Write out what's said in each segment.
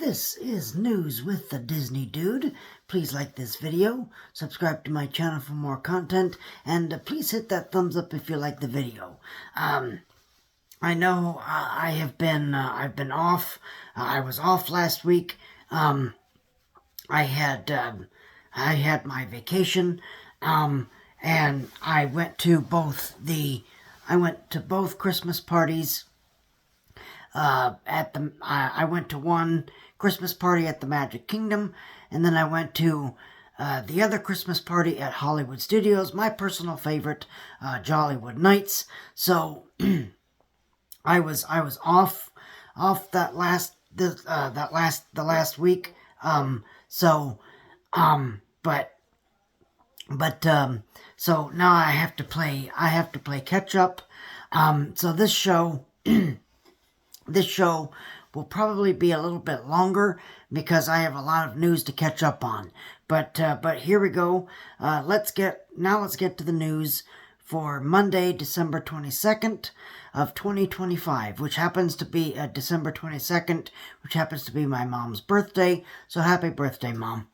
This is News with the Disney Dude. Please like this video, subscribe to my channel for more content, and please hit that thumbs up if you like the video. I know I've been off. I was off last week. I had my vacation, and I went to both Christmas parties. I went to one Christmas party at the Magic Kingdom, and then I went to the other Christmas party at Hollywood Studios, my personal favorite, Jollywood Nights. So I was off that last week. So now I have to play catch up. So this show. This show will probably be a little bit longer because I have a lot of news to catch up on. But here we go. Let's get to the news for Monday, December 22nd of 2025, which happens to be December 22nd, which happens to be my mom's birthday. So happy birthday, Mom.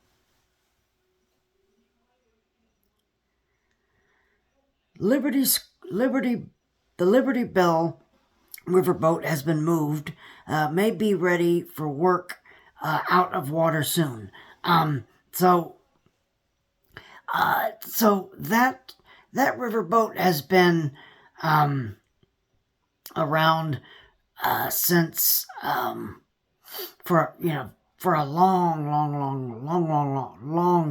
The Liberty Bell riverboat has been moved, may be ready for work out of water soon. So that riverboat has been around since for a long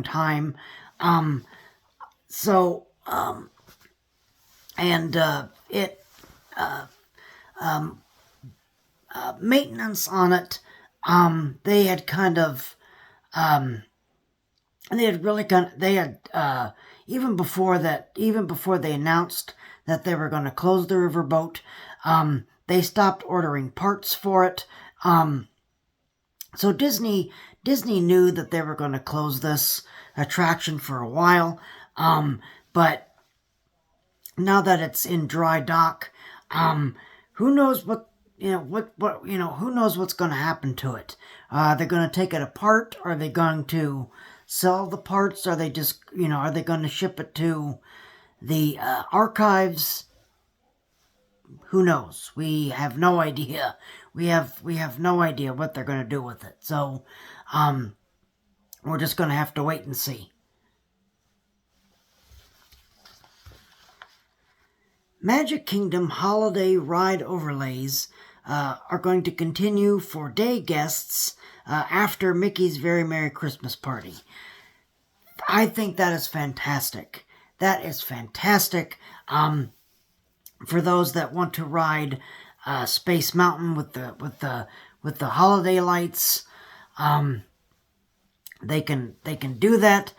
time. Maintenance on it, they had even before they announced that they were going to close the riverboat, they stopped ordering parts for it. So Disney knew that they were going to close this attraction for a while, but now that it's in dry dock, who knows who knows what's going to happen to it? They're going to take it apart? Are they going to sell the parts? Are they just, are they going to ship it to the archives? Who knows? We have no idea. We have no idea what they're going to do with it. So, we're just going to have to wait and see. Magic Kingdom holiday ride overlays are going to continue for day guests after Mickey's Very Merry Christmas Party. I think that is fantastic. That is fantastic. For those that want to ride Space Mountain with the holiday lights, they can do that.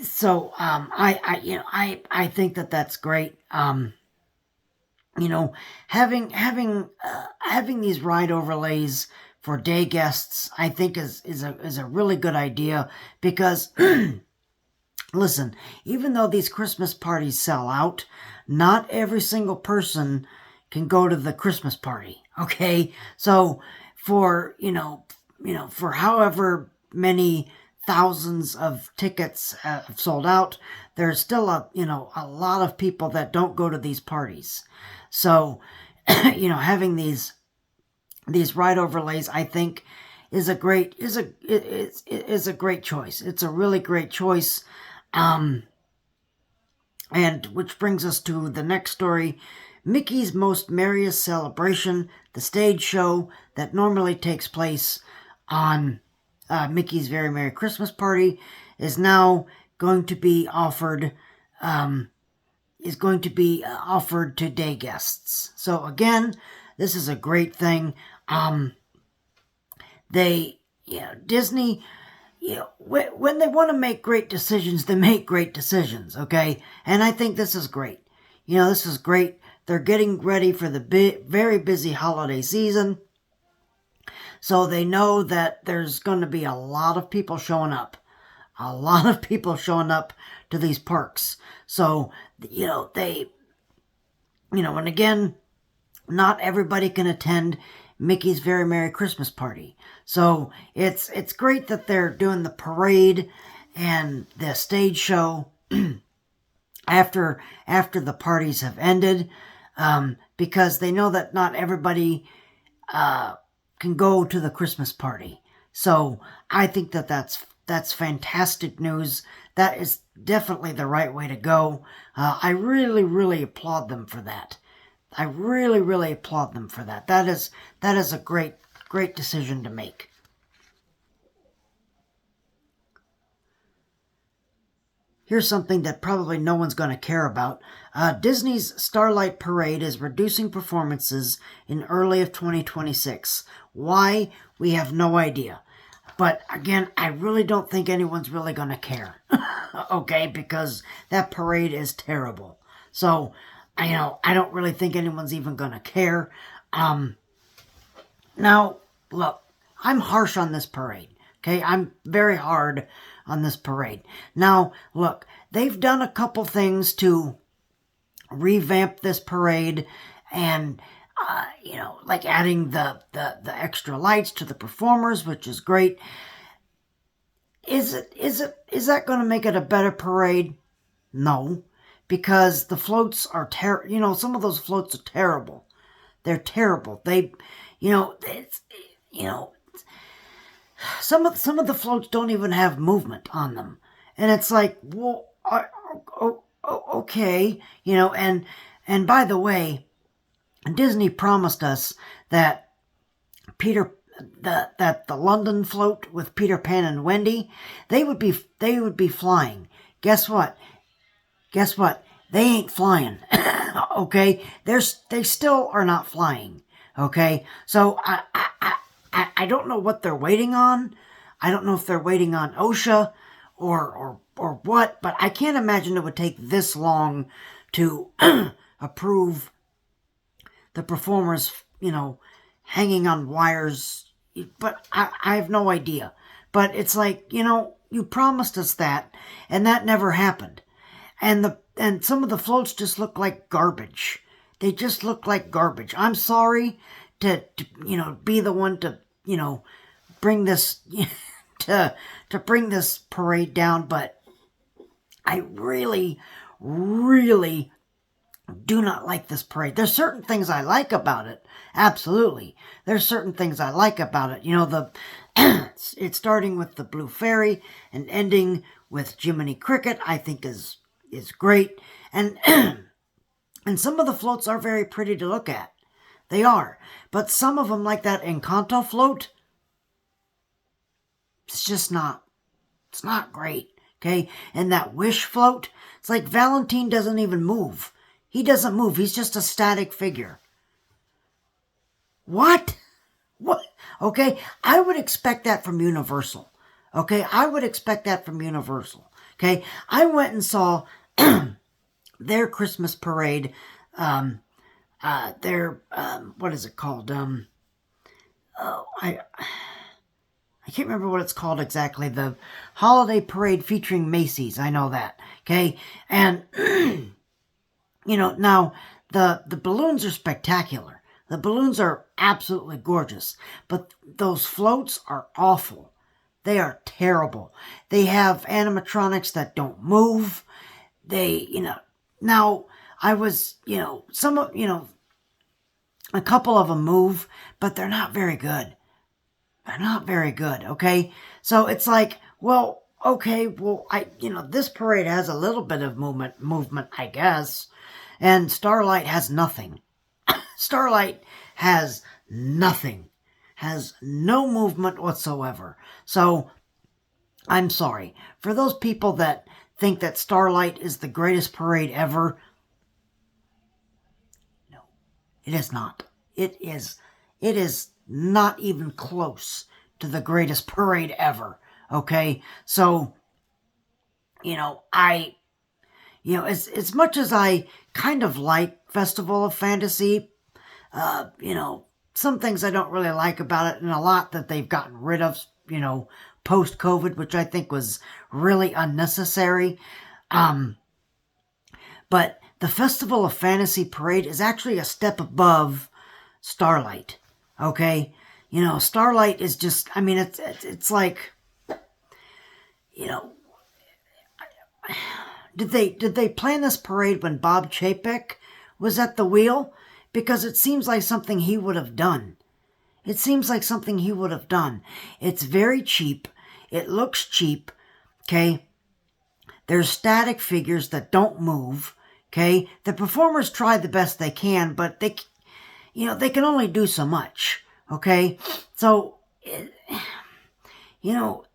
So I think that's great. Having these ride overlays for day guests, I think is a really good idea because listen, even though these Christmas parties sell out, not every single person can go to the Christmas party. Okay, so for for however many thousands of tickets have sold out, there's still a lot of people that don't go to these parties. So having these ride overlays, I think, is a great choice. It's a really great choice. And which brings us to the next story. Mickey's Most Merriest Celebration, the stage show that normally takes place on Mickey's Very Merry Christmas Party, is now going to be offered to day guests. So again, this is a great thing. Disney, when they want to make great decisions, they make great decisions. Okay, and I think this is great. This is great. They're getting ready for the very busy holiday season. So they know that there's going to be a lot of people showing up. To these parks. So, and again, not everybody can attend Mickey's Very Merry Christmas Party. So it's great that they're doing the parade and the stage show after the parties have ended, because they know that not everybody can go to the Christmas party. So I think that that's fantastic news. That is definitely the right way to go. I really, really applaud them for that. I really, really applaud them for that. That is a great decision to make. Here's something that probably no one's going to care about. Disney's Starlight Parade is reducing performances in early of 2026. Why? We have no idea. But again, I really don't think anyone's really going to care. Okay? Because that parade is terrible. So, I don't really think anyone's even going to care. Now, look, I'm harsh on this parade. Okay? I'm very hard on this parade. Now, look, they've done a couple things to revamp this parade, and like adding the extra lights to the performers, which is great. Is that going to make it a better parade? No, because the floats are some of those floats are terrible. They're terrible. Some of the floats don't even have movement on them, and it's like, well, okay, and by the way, Disney promised us that that the London float with Peter Pan and Wendy, they would be flying. Guess what? They ain't flying. Okay, they still are not flying. Okay, so I don't know what they're waiting on. I don't know if they're waiting on OSHA or what, but I can't imagine it would take this long to approve the performers, hanging on wires. But I have no idea. But it's like, you promised us that, and that never happened. And some of the floats just look like garbage. They just look like garbage. I'm sorry to be the one to, bring this to bring this parade down, but I really, really do not like this parade. There's certain things I like about it. Absolutely. There's certain things I like about it. It's starting with the Blue Fairy and ending with Jiminy Cricket, I think is great. And and some of the floats are very pretty to look at. They are. But some of them, like that Encanto float, it's not great. Okay? And that Wish float, it's like Valentine doesn't even move. He doesn't move. He's just a static figure. What? Okay, I would expect that from Universal. Okay, I would expect that from Universal. Okay, I went and saw their Christmas parade. What is it called? I can't remember what it's called exactly. The holiday parade featuring Macy's. I know that. Okay, and now the balloons are spectacular. The balloons are absolutely gorgeous, but those floats are awful. They are terrible. They have animatronics that don't move. Now I was, a couple of them move, but they're not very good. They're not very good, okay? So it's like, well, okay, this parade has a little bit of movement, I guess, and Starlight has nothing. Starlight has nothing. Has no movement whatsoever. So, I'm sorry. For those people that think that Starlight is the greatest parade ever, no, it is not. It is not even close to the greatest parade ever. Okay? So, as much as I kind of like Festival of Fantasy, some things I don't really like about it, and a lot that they've gotten rid of, post-COVID, which I think was really unnecessary. But the Festival of Fantasy Parade is actually a step above Starlight. Okay? Starlight is just, I mean, it's like, you know, did they plan this parade when Bob Chapek was at the wheel? Because it seems like something he would have done. It seems like something he would have done. It's very cheap. It looks cheap. Okay? There's static figures that don't move. Okay? The performers try the best they can, but they can only do so much. Okay? So,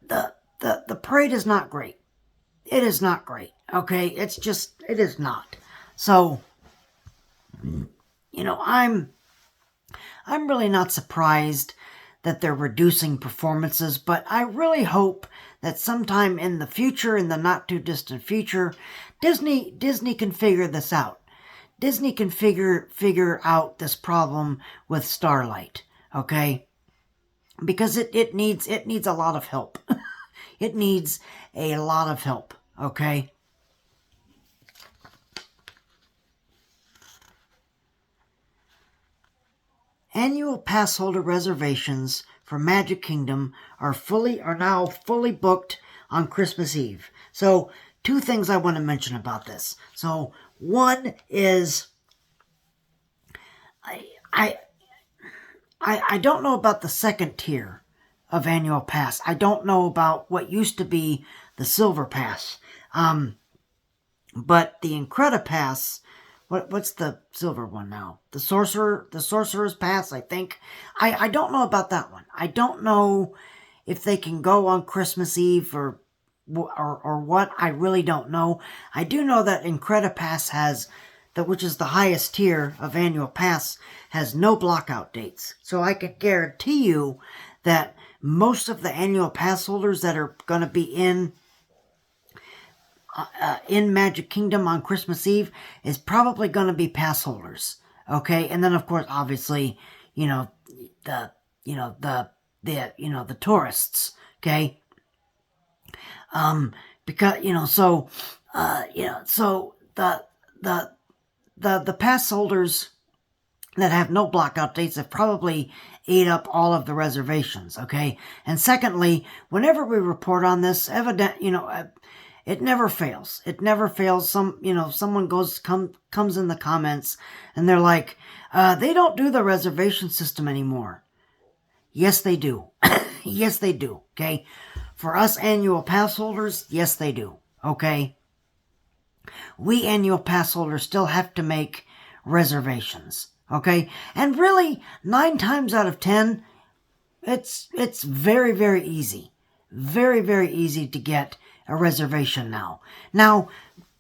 the parade is not great. It is not great. Okay? It is not. So, I'm really not surprised that they're reducing performances, but I really hope that sometime in the future, in the not too distant future, Disney can figure this out. Disney can figure out this problem with Starlight, okay? Because it needs a lot of help. It needs a lot of help, okay? Annual pass holder reservations for Magic Kingdom are now fully booked on Christmas Eve. So, two things I want to mention about this. So, one is I don't know about the second tier of annual pass. I don't know about what used to be the silver pass. But the Incredipass, what's the silver one now? The Sorcerer's Pass, I think. I don't know about that one. I don't know if they can go on Christmas Eve or what. I really don't know. I do know that Incredipass which is the highest tier of annual pass, has no blockout dates. So I can guarantee you that most of the annual pass holders that are going to be in Magic Kingdom on Christmas Eve is probably going to be pass holders. Okay, and then of course, obviously, the tourists. Okay, because so the pass holders that have no blockout dates have probably ate up all of the reservations. Okay, and secondly, whenever we report on this, it never fails. It never fails. Someone comes in the comments and they're like, they don't do the reservation system anymore. Yes, they do. Yes, they do. Okay. For us annual pass holders, yes, they do. Okay. We annual pass holders still have to make reservations. Okay. And really, 9 times out of 10, it's very, very easy. Very, very easy to get a reservation now. Now,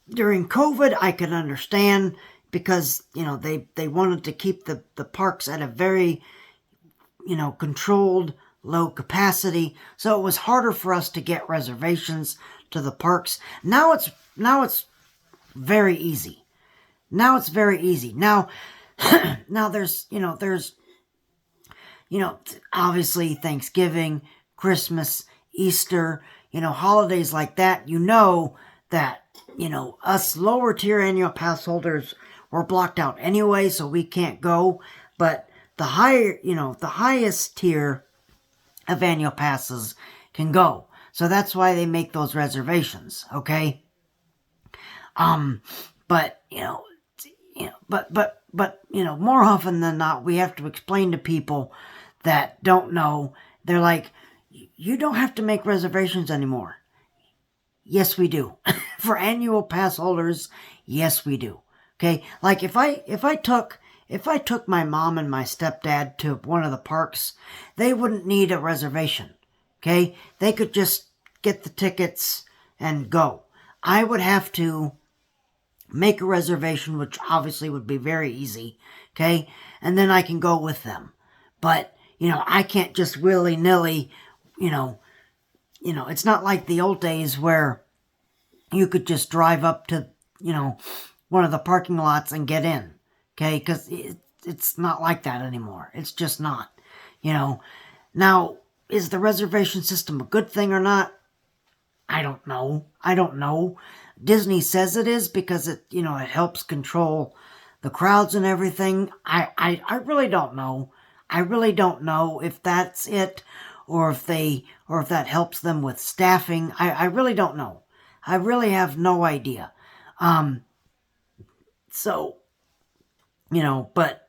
during COVID, I could understand because, they wanted to keep the parks at a very, controlled, low capacity. So it was harder for us to get reservations to the parks. Now it's very easy. Now it's very easy. Now there's obviously Thanksgiving, Christmas, Easter, holidays like that, that, us lower tier annual pass holders were blocked out anyway, so we can't go. But the highest tier of annual passes can go. So that's why they make those reservations, okay? But more often than not, we have to explain to people that don't know. They're like, you don't have to make reservations anymore. Yes, we do. For annual pass holders, yes, we do. Okay, like if I took my mom and my stepdad to one of the parks, they wouldn't need a reservation. Okay, they could just get the tickets and go. I would have to make a reservation, which obviously would be very easy. Okay, and then I can go with them. But I can't just willy-nilly. It's not like the old days where you could just drive up to, one of the parking lots and get in. Okay, because it's not like that anymore. It's just not. Now, is the reservation system a good thing or not? I don't know. Disney says it is because it helps control the crowds and everything, I really don't know. I really don't know if that's it, or if that helps them with staffing. I really don't know. I really have no idea. So, but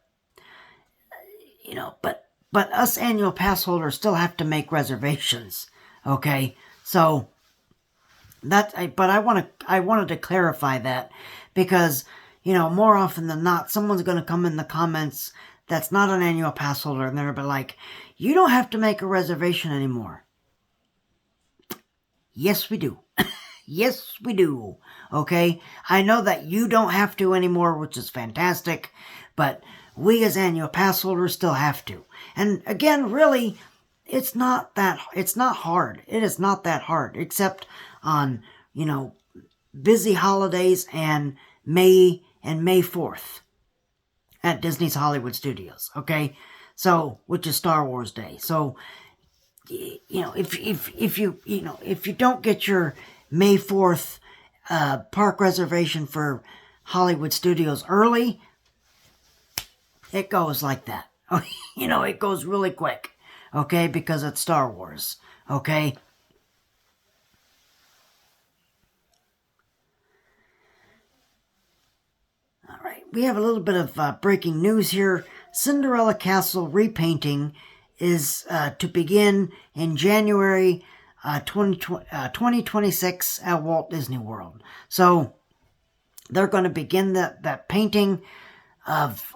us annual pass holders still have to make reservations. Okay, so but I wanted to clarify that, because more often than not, someone's going to come in the comments that's not an annual pass holder, and they're like, you don't have to make a reservation anymore. Yes, we do. Yes, we do. Okay? I know that you don't have to anymore, which is fantastic, but we as annual pass holders still have to. And again, really, it's not hard. It is not that hard, except on, busy holidays and May 4th at Disney's Hollywood Studios. Okay? So, which is Star Wars Day. So, if you don't get your May 4th park reservation for Hollywood Studios early, it goes like that. It goes really quick, okay, because it's Star Wars, okay? All right, we have a little bit of breaking news here. Cinderella Castle repainting is to begin in January 2026 at Walt Disney World. So they're going to begin that painting of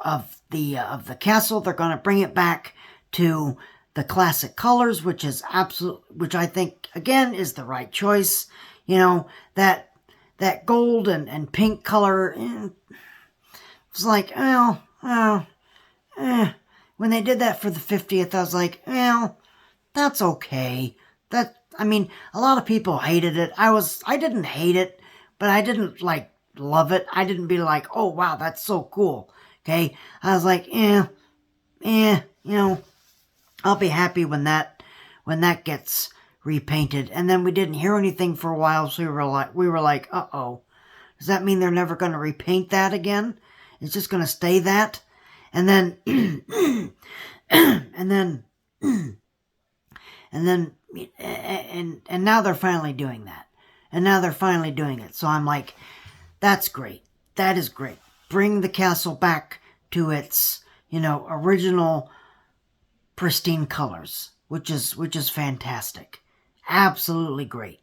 the castle. They're going to bring it back to the classic colors, which I think again is the right choice. That gold and pink color. It's like, when they did that for the 50th, I was like, that's okay. A lot of people hated it. I didn't hate it, but I didn't love it. I didn't be like, oh wow, that's so cool. Okay, I was like, I'll be happy when that gets repainted. And then we didn't hear anything for a while, so we were like, uh-oh, does that mean they're never going to repaint that again? It's just going to stay that? And then, and now they're finally doing that. And now they're finally doing it. So I'm like, that's great. That is great. Bring the castle back to its, original pristine colors, which is fantastic. Absolutely great.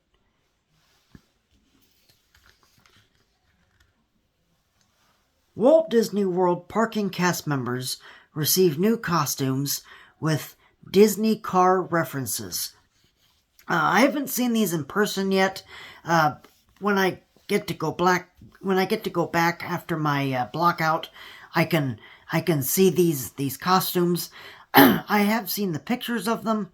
Walt Disney World parking cast members receive new costumes with Disney car references. I haven't seen these in person yet. When I get to go back after my blockout, I can see these costumes. I have seen the pictures of them.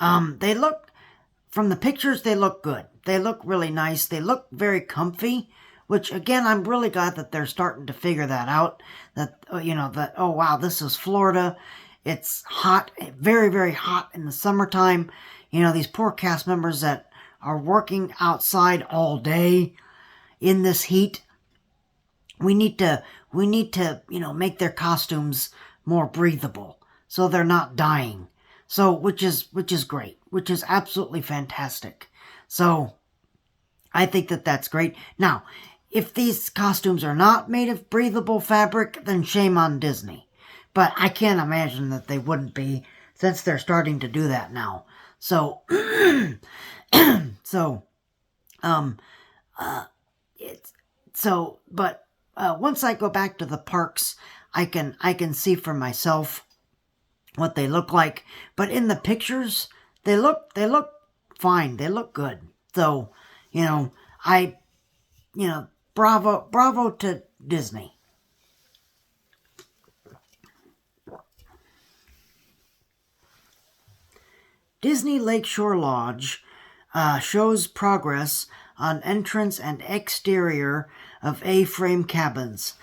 From the pictures, they look good. They look really nice. They look very comfy, which again, I'm really glad that they're starting to figure that out. That, oh wow, this is Florida. It's hot, very, very hot in the summertime. These poor cast members that are working outside all day in this heat. We need to, make their costumes more breathable so they're not dying. So, which is great, which is absolutely fantastic. So, I think that's great. Now, if these costumes are not made of breathable fabric, then shame on Disney. But I can't imagine that they wouldn't be, since they're starting to do that now. So, once I go back to the parks, I can see for myself what they look like. But in the pictures, they look fine. They look good. So, bravo to Disney. Disney Lakeshore Lodge shows progress on entrance and exterior of A-frame cabins.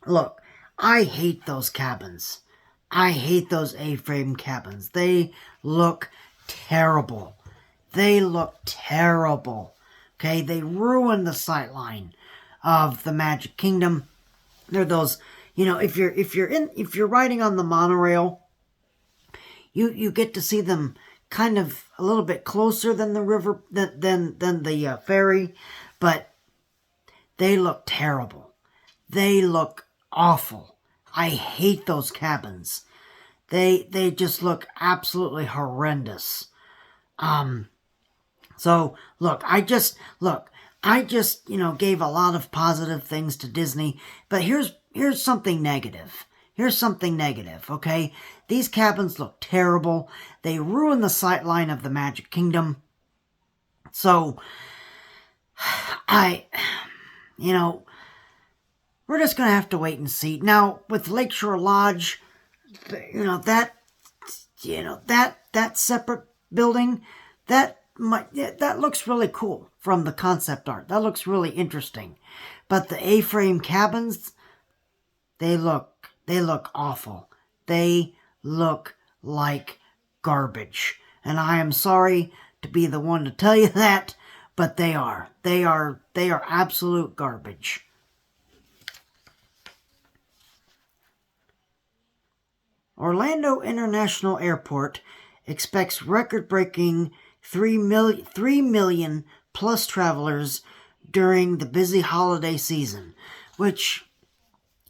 Look, I hate those cabins. I hate those A-frame cabins. They look terrible. They look terrible. Okay, they ruin the sightline. of the Magic Kingdom. They're those, if you're riding on the monorail, you get to see them kind of a little bit closer than the river than the ferry, but they look terrible. They look awful. I hate those cabins. They just look absolutely horrendous. So I just gave a lot of positive things to Disney, but here's something negative. Okay? These cabins look terrible. They ruin the sightline of the Magic Kingdom. So, we're just going to have to wait and see. Now, with Lakeshore Lodge, that separate building, that looks really cool from the concept art. That looks really interesting. But the A-frame cabins, they look awful. They look like garbage. And I am sorry to be the one to tell you that, but they are. They are absolute garbage. Orlando International Airport expects record-breaking 3 million plus travelers during the busy holiday season, which,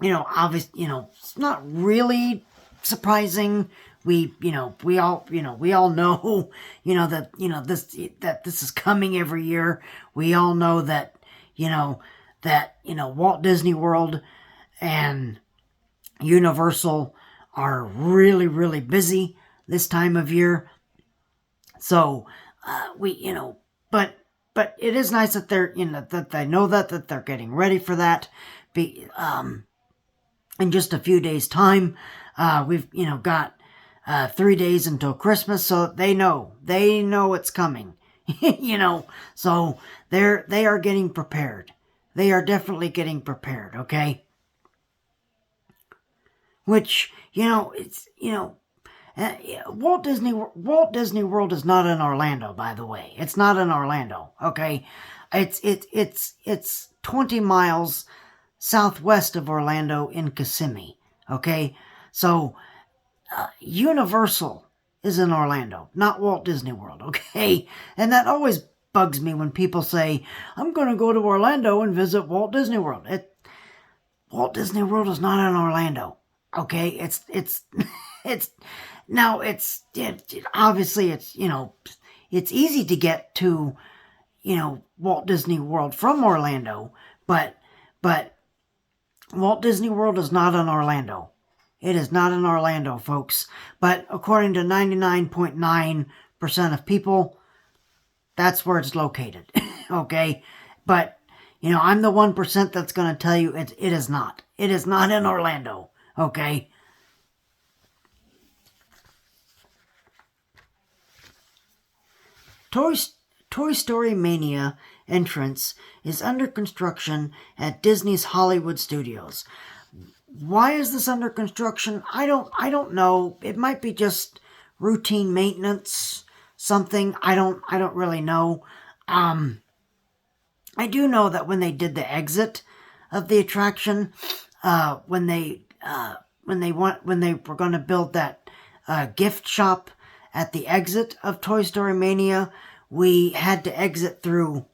obviously, it's not really surprising. We all know, that this is coming every year. We all know that, Walt Disney World and Universal are really, really busy this time of year. So, but it is nice that they're, that they know that they're getting ready for that. In just a few days' time, we've, got 3 days until Christmas, so they know it's coming, so they are getting prepared. They are definitely getting prepared, okay? Which, it's, Walt Disney World is not in Orlando, by the way. It's not in Orlando, okay? It's 20 miles southwest of Orlando in Kissimmee, okay? So, Universal is in Orlando, not Walt Disney World, okay? And that always bugs me when people say, I'm going to go to Orlando and visit Walt Disney World. Walt Disney World is not in Orlando, okay? Obviously it's easy to get to, Walt Disney World from Orlando, but Walt Disney World is not in Orlando. It is not in Orlando, folks. But according to 99.9% of people, that's where it's located. Okay? But, I'm the 1% that's going to tell you it is not. It is not in Orlando. Okay? Toy Story Mania entrance is under construction at Disney's Hollywood Studios. Why is this under construction? I don't know. It might be just routine maintenance, something. I don't really know. I do know that when they did the exit of the attraction, when they were going to build that gift shop at the exit of Toy Story Mania, we had to exit through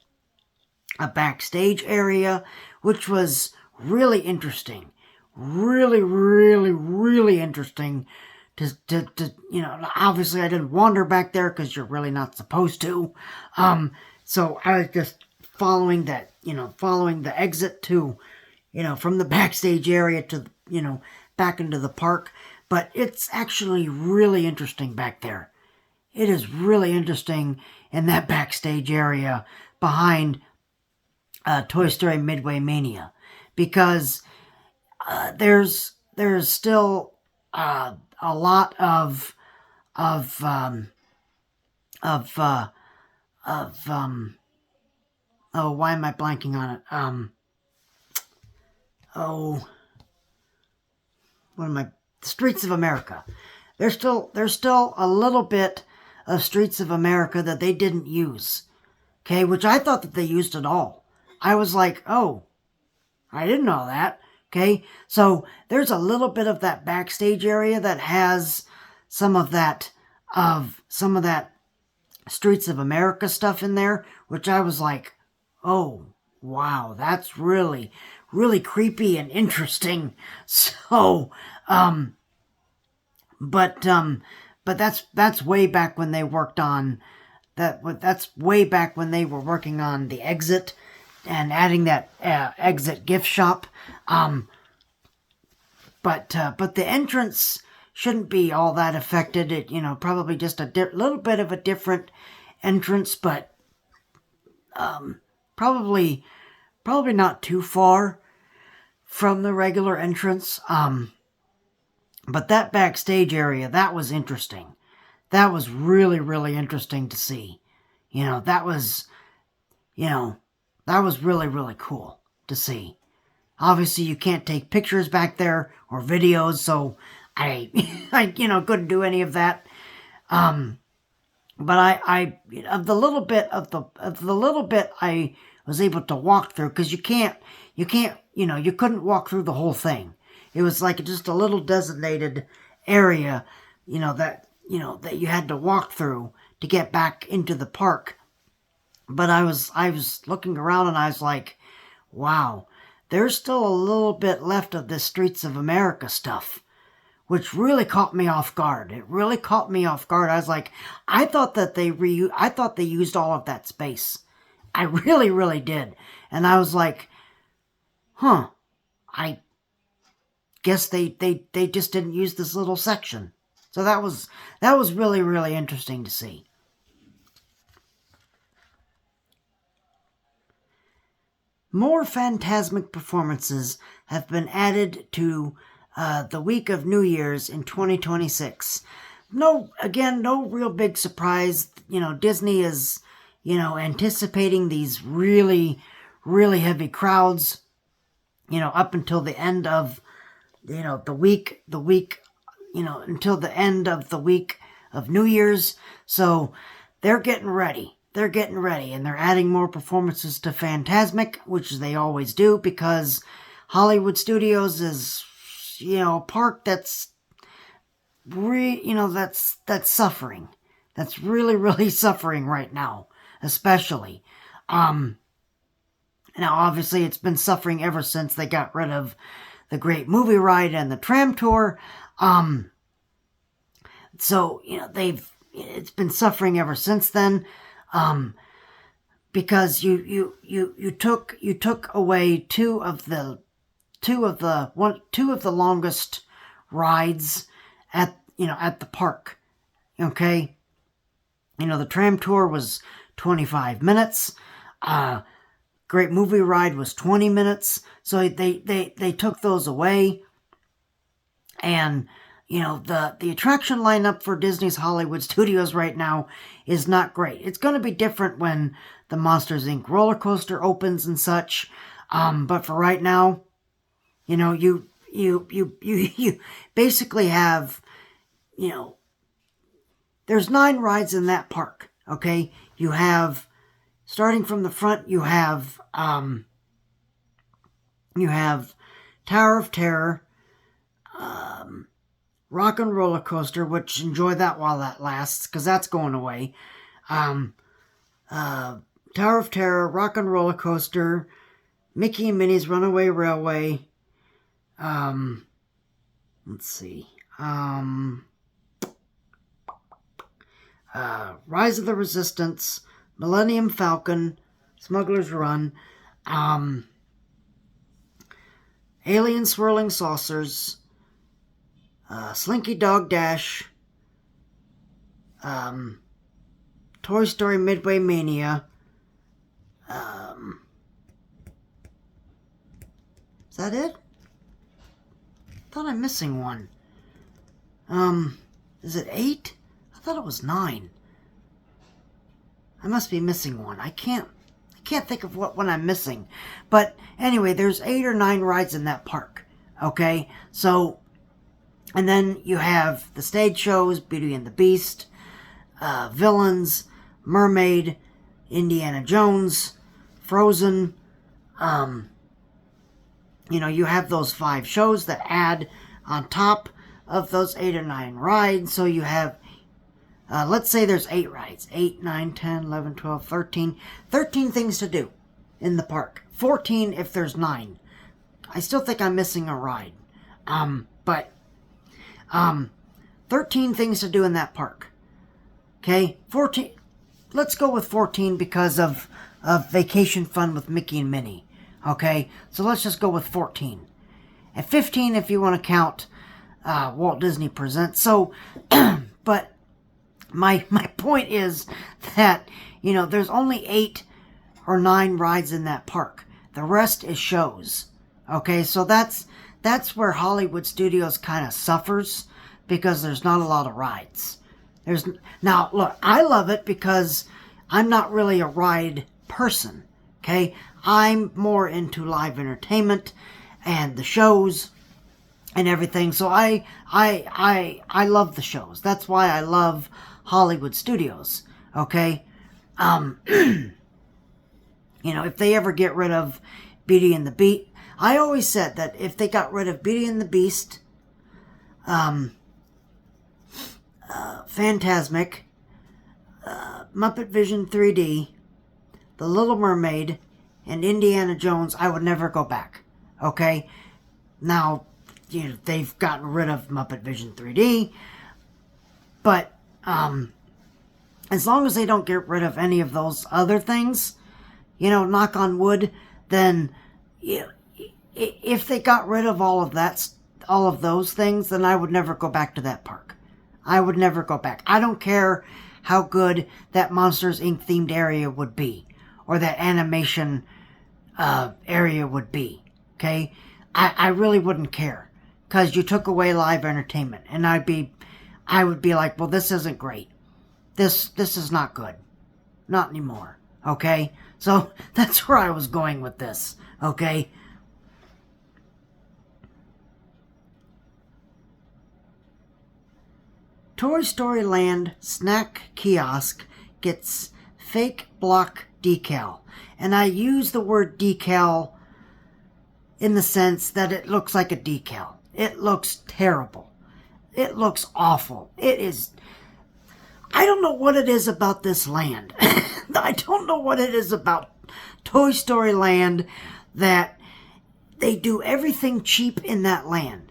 a backstage area, which was really interesting. Really, really, really interesting to obviously I didn't wander back there because you're really not supposed to. So I was just following the exit to, from the backstage area to, back into the park. But it's actually really interesting back there. It is really interesting in that backstage area behind Toy Story Midway Mania, because there's still a lot of why am I blanking on it? Streets of America. There's still a little bit of Streets of America that they didn't use, okay, which I thought that they used it all. I was like, oh, I didn't know that. Okay, so there's a little bit of that backstage area that has some of that Streets of America stuff in there, which I was like, oh wow, that's really really creepy and interesting. So, but that's way back when they worked on that's way back when they were working on the exit and adding that exit gift shop. But the entrance shouldn't be all that affected. It probably just a little bit of a different entrance, but probably not too far from the regular entrance. But that backstage area, that was interesting. That was really really interesting to see. That was really really cool to see. Obviously, you can't take pictures back there or videos, so I couldn't do any of that. But I of the little bit I was able to walk through, because you couldn't walk through the whole thing. It was like just a little designated area, that you had to walk through to get back into the park. But I was looking around and I was like, wow, there's still a little bit left of this Streets of America stuff, which really caught me off guard. It really caught me off guard. I was like, I thought they used all of that space. I really, really did. And I was like, huh, I guess they just didn't use this little section. So that was really, really interesting to see. More Phantasmic performances have been added to the week of New Year's in 2026. No real big surprise. Disney is, anticipating these really, really heavy crowds, up until the end of, the week, until the end of the week of New Year's. So they're getting ready. And they're adding more performances to Phantasmic, which they always do, because Hollywood Studios is, a park that's that's suffering. That's really, really suffering right now, especially. Now, obviously, it's been suffering ever since they got rid of the Great Movie Ride and the Tram Tour. So, it's been suffering ever since then. Because you took away two of the longest rides at the park. Okay, the Tram Tour was 25 minutes. Great Movie Ride was 20 minutes. So they took those away, and the attraction lineup for Disney's Hollywood Studios right now is not great. It's going to be different when the Monsters Inc. roller coaster opens and such. But for right now, you basically have, there's 9 rides in that park. Okay, you have, starting from the front, you have Tower of Terror, Rock and Roller Coaster, which enjoy that while that lasts, because that's going away. Tower of Terror, Rock and Roller Coaster, Mickey and Minnie's Runaway Railway. Let's see. Rise of the Resistance, Millennium Falcon, Smuggler's Run, Alien Swirling Saucers, Slinky Dog Dash, Toy Story Midway Mania. Is that it? I thought I'm missing one. Is it 8? I thought it was 9. I must be missing one. I can't think of what one I'm missing. But anyway, there's 8 or 9 rides in that park. Okay, so, and then you have the stage shows: Beauty and the Beast, Villains, Mermaid, Indiana Jones, Frozen, you have those 5 shows that add on top of those 8 or 9 rides. So you have, let's say there's 8 rides. 8, 9, 10, 11, 12, 13. 13 things to do in the park. 14 if there's 9. I still think I'm missing a ride. But 13 things to do in that park. Okay, 14. Let's go with 14 because of Vacation Fun with Mickey and Minnie. Okay, so let's just go with 14. And 15 if you want to count Walt Disney Presents. So, but my point is that, there's only 8 or 9 rides in that park. The rest is shows. Okay, so that's where Hollywood Studios kind of suffers, because there's not a lot of rides. Now, look, I love it because I'm not really a ride person, okay? I'm more into live entertainment and the shows and everything, so I love the shows. That's why I love Hollywood Studios, okay? If they ever get rid of Beauty and the Beast, I always said that if they got rid of Beauty and the Beast, Fantasmic, Muppet Vision 3D, The Little Mermaid, and Indiana Jones, I would never go back. Okay? Now, they've gotten rid of Muppet Vision 3D, but as long as they don't get rid of any of those other things, knock on wood, then if they got rid of all of those things, then I would never go back to that park. I would never go back. I don't care how good that Monsters, Inc. themed area would be, or that animation area would be, okay? I really wouldn't care, because you took away live entertainment, and I would be like, well, this isn't great. This is not good. Not anymore, okay? So that's where I was going with this, okay? Toy Story Land snack kiosk gets fake block decal. And I use the word decal in the sense that it looks like a decal. It looks terrible. It looks awful. It is... I don't know what it is about this land. I don't know what it is about Toy Story Land that they do everything cheap in that land.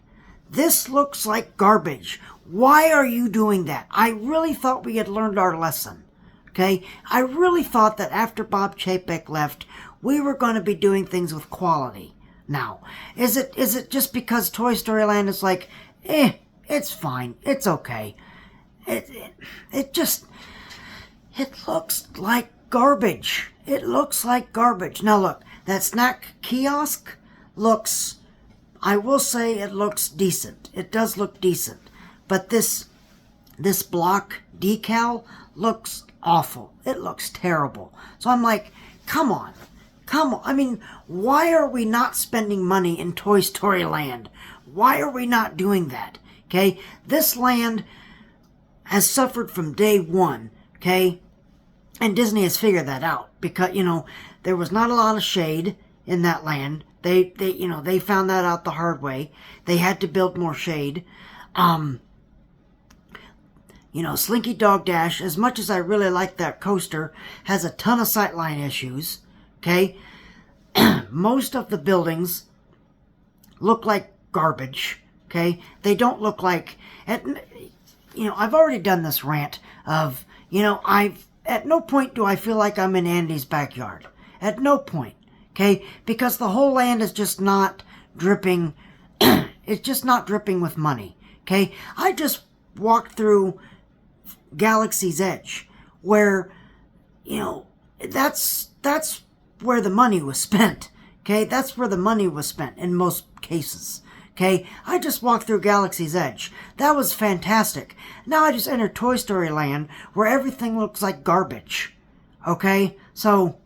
This looks like garbage. Why are you doing that? I really thought we had learned our lesson. Okay? I really thought that after Bob Chapek left, we were going to be doing things with quality. Now, is it just because Toy Story Land is like, it's fine. It's okay. It looks like garbage. It looks like garbage. Now look, that snack kiosk looks, I will say it looks decent. It does look decent. But this block decal looks awful. It looks terrible. So I'm like, come on. I mean, why are we not spending money in Toy Story Land? Why are we not doing that? Okay? This land has suffered from day one. Okay? And Disney has figured that out. Because, there was not a lot of shade in that land. They found that out the hard way. They had to build more shade. Slinky Dog Dash, as much as I really like that coaster, has a ton of sightline issues, okay? Most of the buildings look like garbage, okay? They don't look like... I've already done this rant of, at no point do I feel like I'm in Andy's backyard. At no point, okay? Because the whole land is just not dripping... it's just not dripping with money, okay? I just walked through Galaxy's Edge, where, that's where the money was spent, okay? That's where the money was spent in most cases, okay? I just walked through Galaxy's Edge. That was fantastic. Now I just entered Toy Story Land, where everything looks like garbage, okay? So,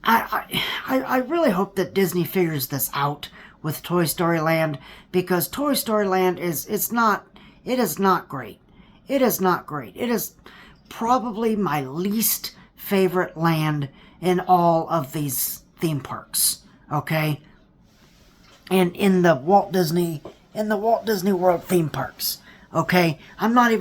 I really hope that Disney figures this out with Toy Story Land, because Toy Story Land is not great. It is not great. It is probably my least favorite land in all of these theme parks. Okay? and in the Walt Disney World theme parks. Okay, I'm not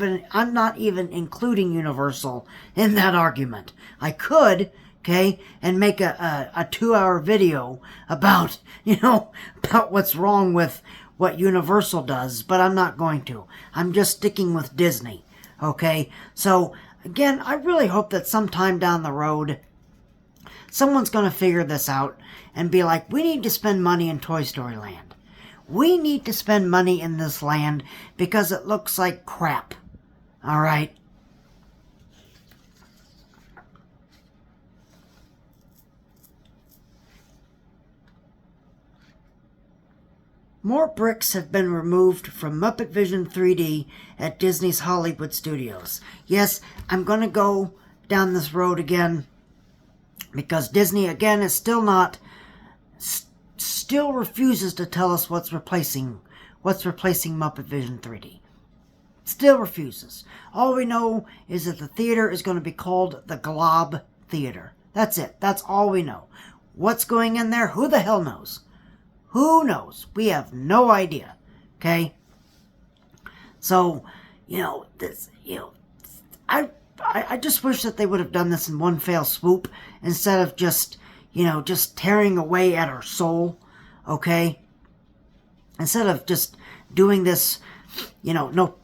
even including Universal in that argument. I could, okay, and make a 2-hour video about, about what's wrong with what Universal does, but I'm not going to. I'm just sticking with Disney. Okay, so again, I really hope that sometime down the road, someone's going to figure this out and be like, we need to spend money in Toy Story Land. We need to spend money in this land because it looks like crap. All right? More bricks have been removed from Muppet Vision 3D at Disney's Hollywood Studios. Yes, I'm going to go down this road again because Disney, again, is still refuses to tell us what's replacing Muppet Vision 3D. Still refuses. All we know is that the theater is going to be called the Glob Theater. That's it. That's all we know. What's going in there? Who the hell knows? Who knows? We have no idea. Okay? So, I just wish that they would have done this in one fell swoop instead of just tearing away at our soul. Okay? Instead of just doing this, no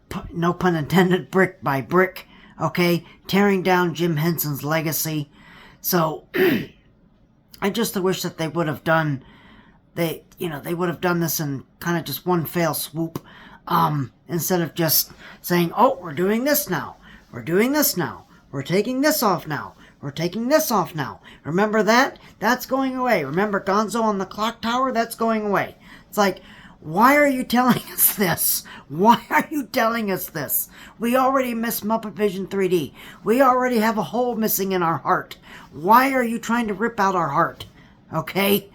pun intended, brick by brick. Okay? Tearing down Jim Henson's legacy. So, I just wish that they would have done they would have done this in kind of just one fell swoop, instead of just saying, oh, we're doing this now. We're doing this now. We're taking this off now. We're taking this off now. Remember that? That's going away. Remember Gonzo on the clock tower? That's going away. It's like, why are you telling us this? Why are you telling us this? We already miss Muppet Vision 3D. We already have a hole missing in our heart. Why are you trying to rip out our heart? Okay?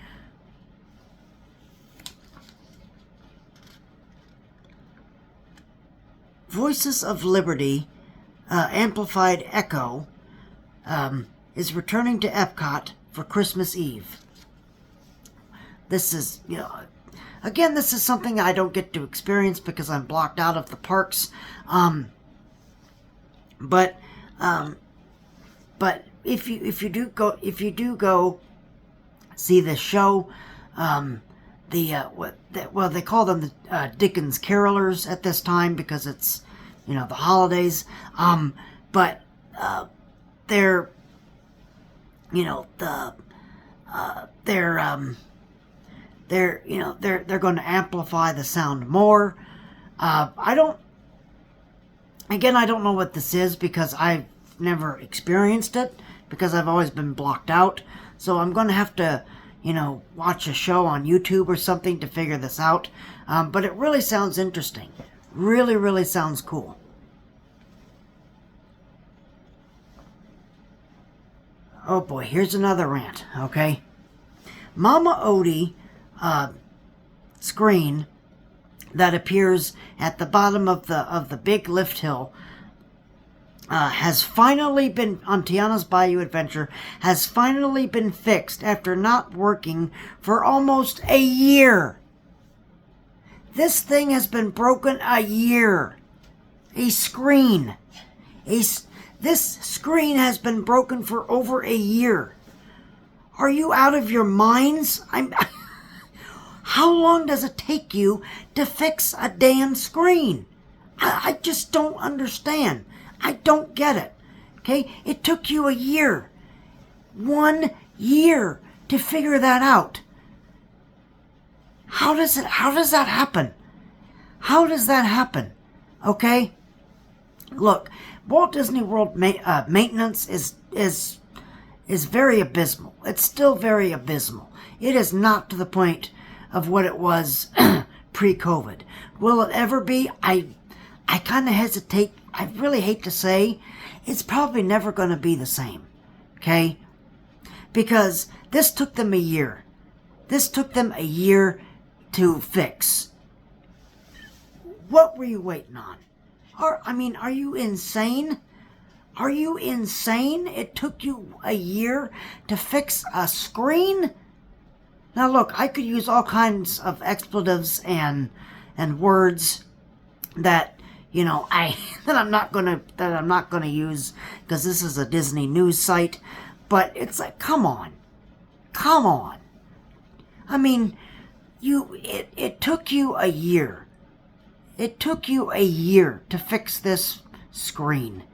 Voices of Liberty, amplified echo, is returning to Epcot for Christmas Eve. This is, again, this is something I don't get to experience because I'm blocked out of the parks. But if you do go see this show, they call them the Dickens Carolers at this time because it's the holidays. But they're going to amplify the sound more. I don't know what this is because I've never experienced it because I've always been blocked out. So I'm going to have to watch a show on YouTube or something to figure this out. But it really sounds interesting. Really, really sounds cool. Oh boy, here's another rant, okay? Mama Odie screen that appears at the bottom of the big lift hill has finally been, on Tiana's Bayou Adventure, has finally been fixed after not working for almost a year. This thing has been broken a year. A screen. This screen has been broken for over a year. Are you out of your minds? How long does it take you to fix a damn screen? I just don't understand. I don't get it. Okay? It took you a year. 1 year to figure that out. How does that happen? How does that happen? Okay? Look, Walt Disney World maintenance is very abysmal. It's still very abysmal. It is not to the point of what it was pre-COVID. Will it ever be? I kind of hesitate. I really hate to say it's probably never going to be the same. Okay? Because this took them a year. This took them a year to fix. What were you waiting on? Are you insane? Are you insane? It took you a year to fix a screen? Now look, I could use all kinds of expletives and words that that I'm not gonna use because this is a Disney news site. But it's like, come on. I mean, it took you a year. It took you a year to fix this screen.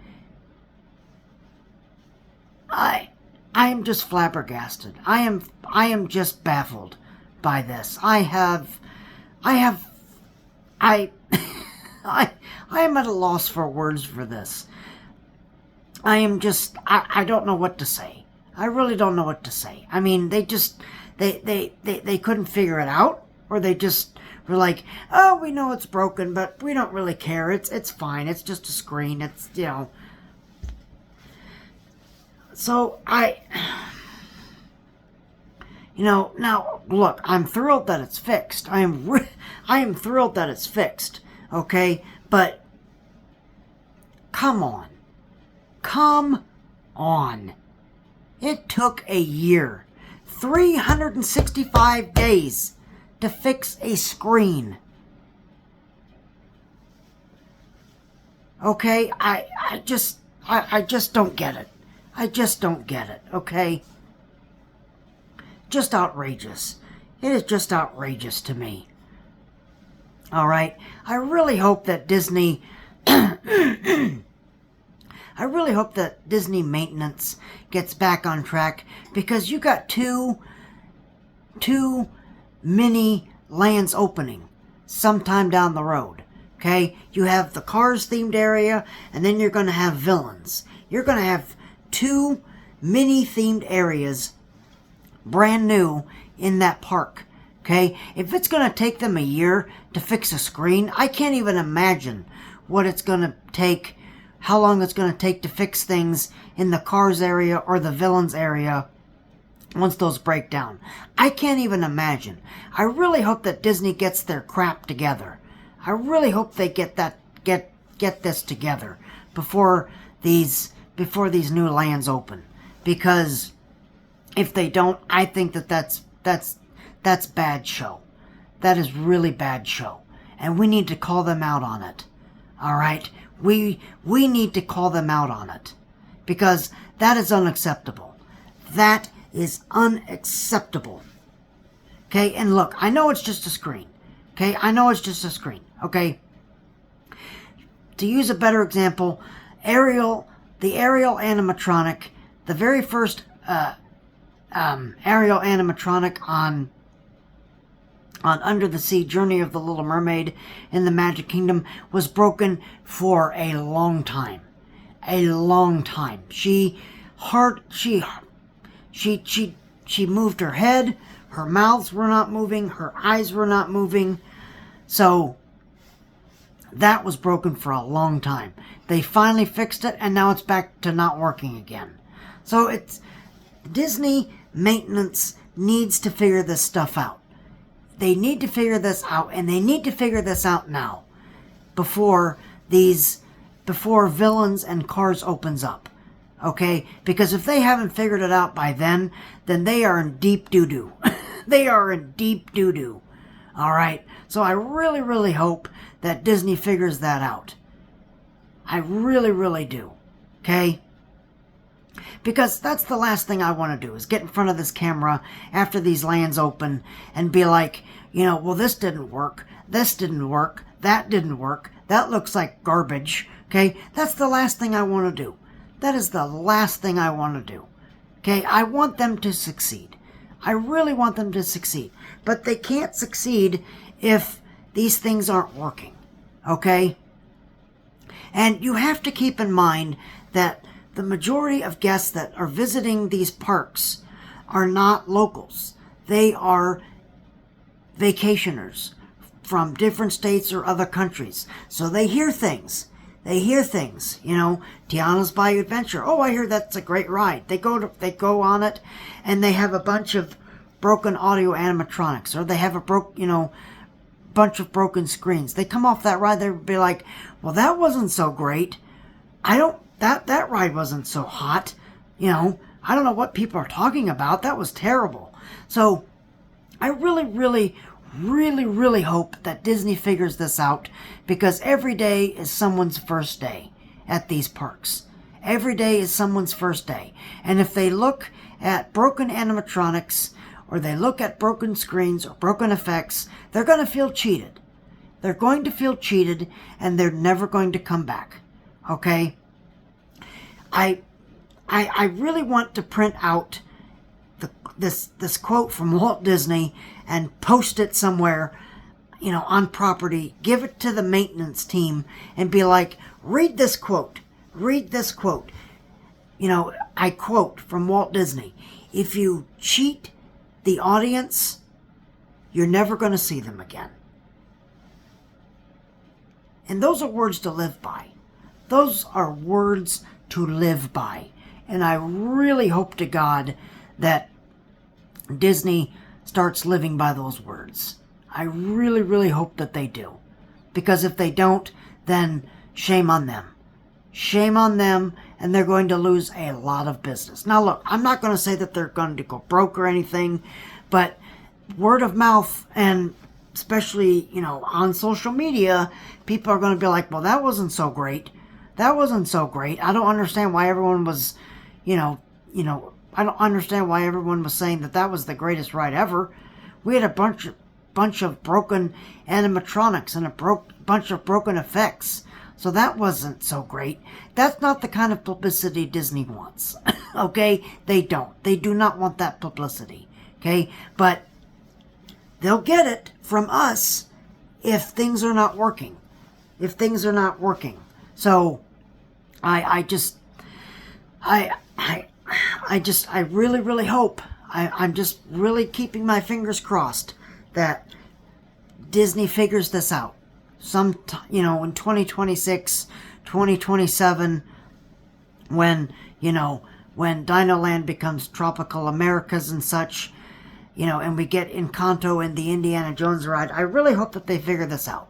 I am just flabbergasted. I am just baffled by this. I am at a loss for words for this. I don't know what to say. I really don't know what to say. I mean, they couldn't figure it out, or they just were like, oh, we know it's broken, but we don't really care. It's fine. It's just a screen. It's, So now look, I'm thrilled that it's fixed. I am thrilled that it's fixed. Okay, but come on. It took a year, 365 days to fix a screen. Okay, I just don't get it. I just don't get it, okay? Just outrageous. It is just outrageous to me. All right, I really hope that Disney maintenance gets back on track, because you got two mini lands opening sometime down the road. Okay, you have the Cars themed area, and then you're going to have Villains. You're going to have two mini themed areas, brand new, in that park. Okay, if it's going to take them a year to fix a screen, I can't even imagine what it's going to take, how long it's going to take to fix things in the Cars area or the Villains area once those break down. I can't even imagine. I really hope that Disney gets their crap together. I really hope they get this together before these new lands open, because if they don't, I think that's bad show. That is really bad show, and we need to call them out on it. All right, we need to call them out on it, because that is unacceptable. That is unacceptable. Okay, and look, I know it's just a screen. Okay, I know it's just a screen. Okay, to use a better example, the Ariel animatronic, the very first Ariel animatronic on Under the Sea Journey of the Little Mermaid in the Magic Kingdom, was broken for a long time. A long time. She moved her head, her mouths were not moving, her eyes were not moving. So that was broken for a long time. They finally fixed it, and now it's back to not working again. So it's Disney maintenance needs to figure this stuff out. They need to figure this out, and they need to figure this out now, before Villains and Cars opens up. Okay? Because if they haven't figured it out by then they are in deep doo-doo. They are in deep doo-doo. All right? So I really, really hope that Disney figures that out. I really, really do. Okay? Because that's the last thing I want to do, is get in front of this camera after these lands open and be like, well, this didn't work, that didn't work, that looks like garbage. Okay? That's the last thing I want to do. That is the last thing I want to do. Okay? I want them to succeed. I really want them to succeed. But they can't succeed if these things aren't working. Okay? And you have to keep in mind that the majority of guests that are visiting these parks are not locals. They are vacationers from different states or other countries. So they hear things. Tiana's Bayou Adventure. Oh, I hear that's a great ride. They go on it, and they have a bunch of broken audio animatronics, or they have a bunch of broken screens. They come off that ride, they'll be like, well, that wasn't so great. That ride wasn't so hot. I don't know what people are talking about. That was terrible. So I really hope that Disney figures this out, because every day is someone's first day at these parks. Every day is someone's first day. And if they look at broken animatronics, or they look at broken screens or broken effects, they're going to feel cheated. They're going to feel cheated, and they're never going to come back. Okay? I really want to print out this quote from Walt Disney and post it somewhere, on property, give it to the maintenance team and be like, read this quote. Read this quote. I quote from Walt Disney: if you cheat the audience, you're never going to see them again. And those are words to live by. Those are words to live by. And I really hope to God that Disney starts living by those words. I really hope that they do. Because if they don't, then shame on them. Shame on them, and they're going to lose a lot of business. Now look, I'm not going to say that they're going to go broke or anything, but word of mouth, and especially, on social media, people are going to be like, well, that wasn't so great. That wasn't so great. I don't understand why everyone was, I don't understand why everyone was saying that was the greatest ride ever. We had a bunch of broken animatronics and a bunch of broken effects. So that wasn't so great. That's not the kind of publicity Disney wants. Okay? They don't. They do not want that publicity. Okay? But they'll get it from us if things are not working. If things are not working. So I really hope, I'm just really keeping my fingers crossed that Disney figures this out. In 2026, 2027, when Dino Land becomes Tropical Americas and such, and we get Encanto and the Indiana Jones ride, I really hope that they figure this out.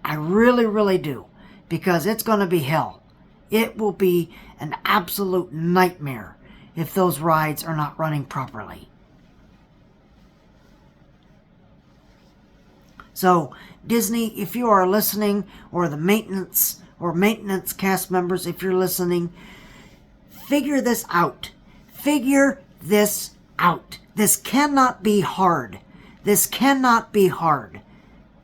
I really do. Because it's going to be hell. It will be an absolute nightmare if those rides are not running properly. So, Disney, if you are listening, or the maintenance cast members, if you're listening, figure this out. Figure this out. This cannot be hard. This cannot be hard.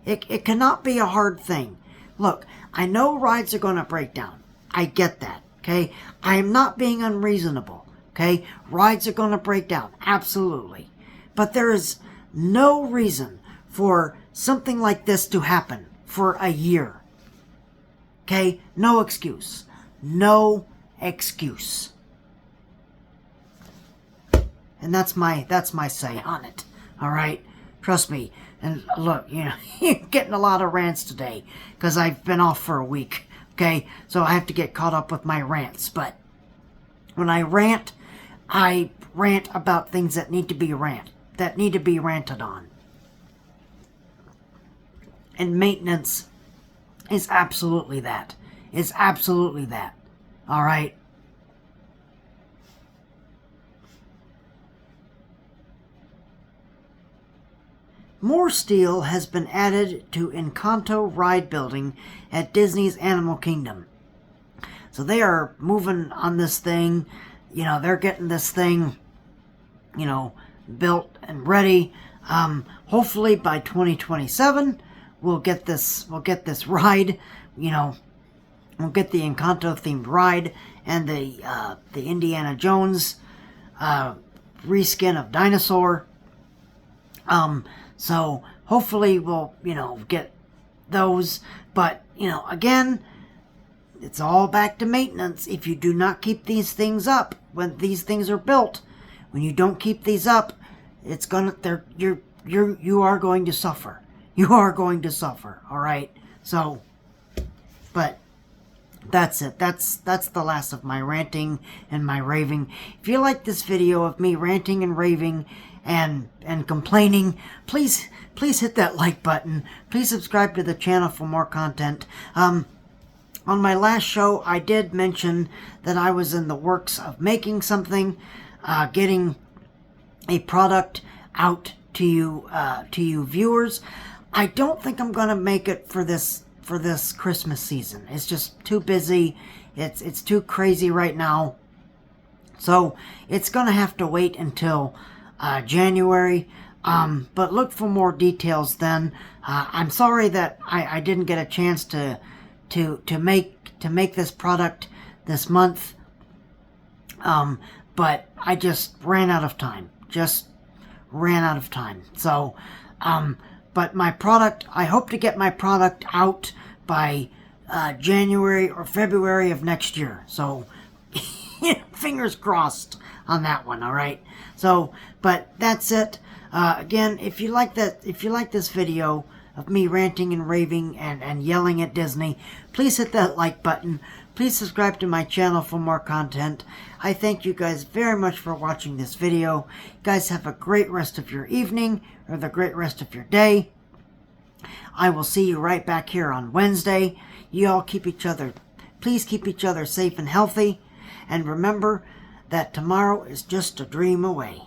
It cannot be a hard thing. Look, I know rides are going to break down. I get that, okay? I am not being unreasonable, okay? Rides are going to break down, absolutely. But there is no reason for something like this to happen for a year. Okay? No excuse. No excuse. And that's my say on it. All right? Trust me. And look, you're getting a lot of rants today because I've been off for a week. Okay? So I have to get caught up with my rants. But when I rant about things that need to be ranted on. And maintenance is absolutely that. It's absolutely that. All right? More steel has been added to Encanto ride building at Disney's Animal Kingdom. So they are moving on this thing. They're getting this thing, built and ready. Hopefully by 2027, we'll get this ride. We'll get the Encanto themed ride and the Indiana Jones reskin of Dinosaur. So hopefully we'll, get those. But, again, it's all back to maintenance. If you do not keep these things up when these things are built, when you don't keep these up, it's you are going to suffer. You are going to suffer. All right. So, but that's it. That's the last of my ranting and my raving. If you like this video of me ranting and raving and complaining, please hit that like button. Please subscribe to the channel for more content. On my last show, I did mention that I was in the works of making something, getting a product out to you viewers. I don't think I'm gonna make it for this Christmas season. It's just too busy. It's too crazy right now. So it's gonna have to wait until January. But look for more details then. I'm sorry that I didn't get a chance to make this product this month. But I just ran out of time. So, but my product, I hope to get my product out by January or February of next year. So, fingers crossed on that one. All right. So, but that's it. Again, if you like this video of me ranting and raving and yelling at Disney, please hit that like button. Please subscribe to my channel for more content. I thank you guys very much for watching this video. You guys have a great rest of your evening or the great rest of your day. I will see you right back here on Wednesday. You all please keep each other safe and healthy. And remember that tomorrow is just a dream away.